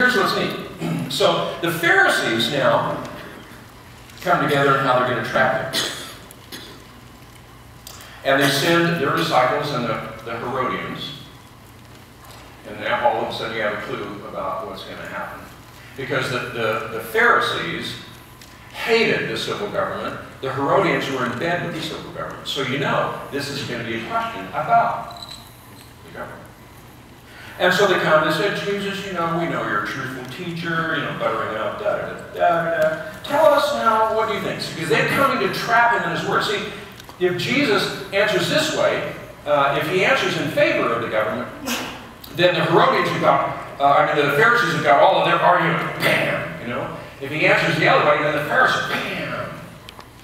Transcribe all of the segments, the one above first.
Here's what's neat. So the Pharisees now come together and how they're going to trap him. And they send their disciples and the Herodians. And now all of a sudden you have a clue about what's going to happen. Because the Pharisees hated the civil government. The Herodians were in bed with the civil government. So you know this is going to be a question about the government. And so they come and said, Jesus, you know, we know you're a truthful teacher, you know, buttering up, da-da-da-da-da. Tell us now, what do you think? Because they're coming to trap him in his word. See, if Jesus answers this way, if he answers in favor of the government, then the Herodians have got, the Pharisees have got all of their argument, bam, you know. If he answers the other way, then the Pharisees, bam.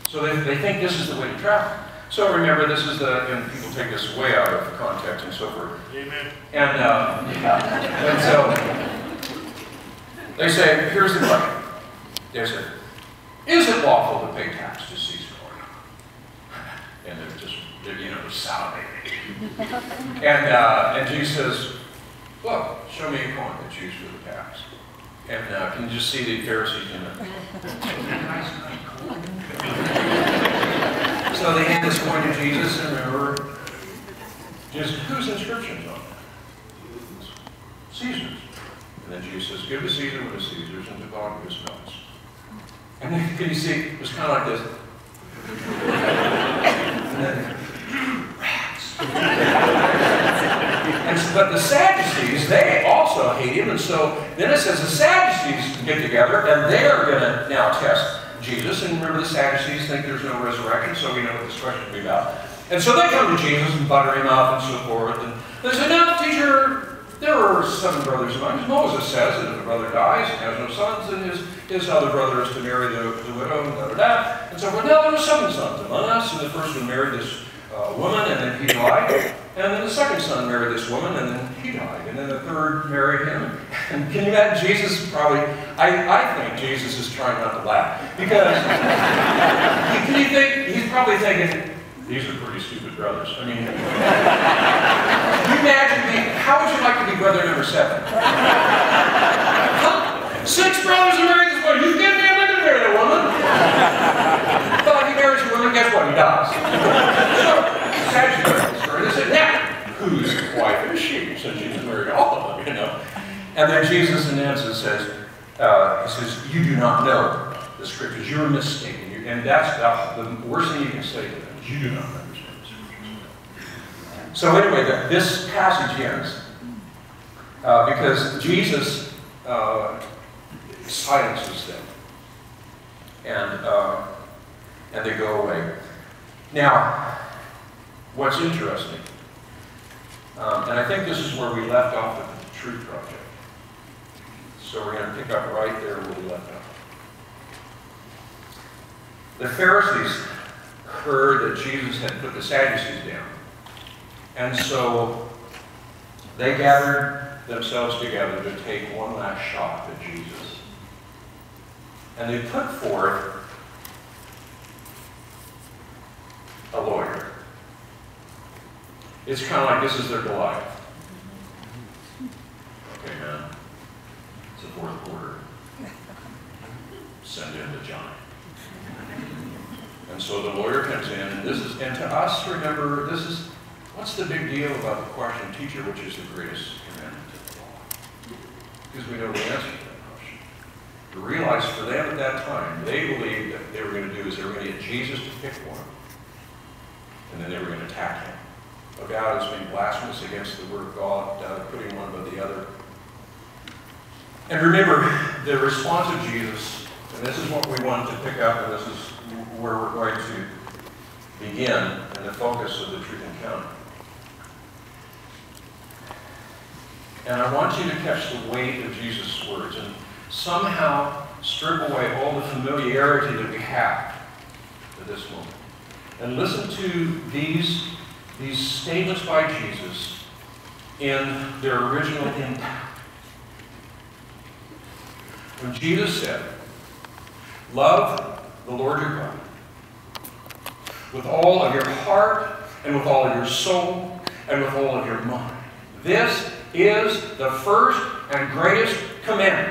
So they think this is the way to trap him. So remember, this is and people take this way out of context and so forth. Amen. And so they say, here's the question. They say, is it lawful to pay tax to Caesar? And they're just, you know, salivating. And Jesus says, well, show me a coin that's used for the tax. And can you just see the Pharisees in it? So they hand this coin to Jesus, and remember, just whose inscription's on it? Caesar's. And then Jesus says, give to Caesar what is Caesar's, and to God what is God's. And then, can you see, it was kind of like this. And then, rats. But the Sadducees, they also hate him, and so then it says the Sadducees get together, and they're going to now test Jesus. And remember, the Sadducees think there's no resurrection, so we know what this question will be about. And so they come to Jesus and butter him up and so forth. And they say, now, teacher, there were 7 brothers among us. Moses says that if a brother dies and has no sons, then his other brother is to marry the widow, and da-da-da. And so, well, now there were 7 sons among us, and the first one married this woman, and then he died. And then the second son married this woman, and then he died. And then the third married him. And can you imagine Jesus probably, I think Jesus is trying not to laugh. Because, can you think, he's probably thinking, these are pretty stupid brothers. I mean, can you imagine how would you like to be brother number 7? Huh? 6 brothers are married this woman. You get me, I'm not going to marry that woman. But if he marries a woman, guess what? He dies. So, Sagittarius. They said, now, whose wife is she? So Jesus married all of them, you know. And then Jesus in answer says, he says, you do not know the scriptures. You're mistaken. And that's the worst thing you can say to them, is you do not understand the scriptures. So anyway, this passage ends because Jesus silences them. And they go away. Now, what's interesting, and I think this is where we left off with the Truth Project. So we're going to pick up right there where we left off. The Pharisees heard that Jesus had put the Sadducees down. And so they gathered themselves together to take one last shot at Jesus. And they put forth a lawyer. It's kind of like this is their Goliath. Okay, man. It's the 4th quarter. Send in the giant. And so the lawyer comes in, and and to us, remember, what's the big deal about the question, teacher, which is the greatest commandment of the law? Because we know the answer to that question. To realize for them at that time, they believed that they were going to do is they were going to get Jesus to pick one, and then they were going to attack him. About as being blasphemous against the word of God, putting one above the other. And remember, the response of Jesus, and this is what we wanted to pick up, and this is where we're going to begin, and the focus of the Truth Encounter. And I want you to catch the weight of Jesus' words and somehow strip away all the familiarity that we have at this moment. And listen to these statements by Jesus in their original impact. When Jesus said, love the Lord your God with all of your heart and with all of your soul and with all of your mind. This is the first and greatest commandment.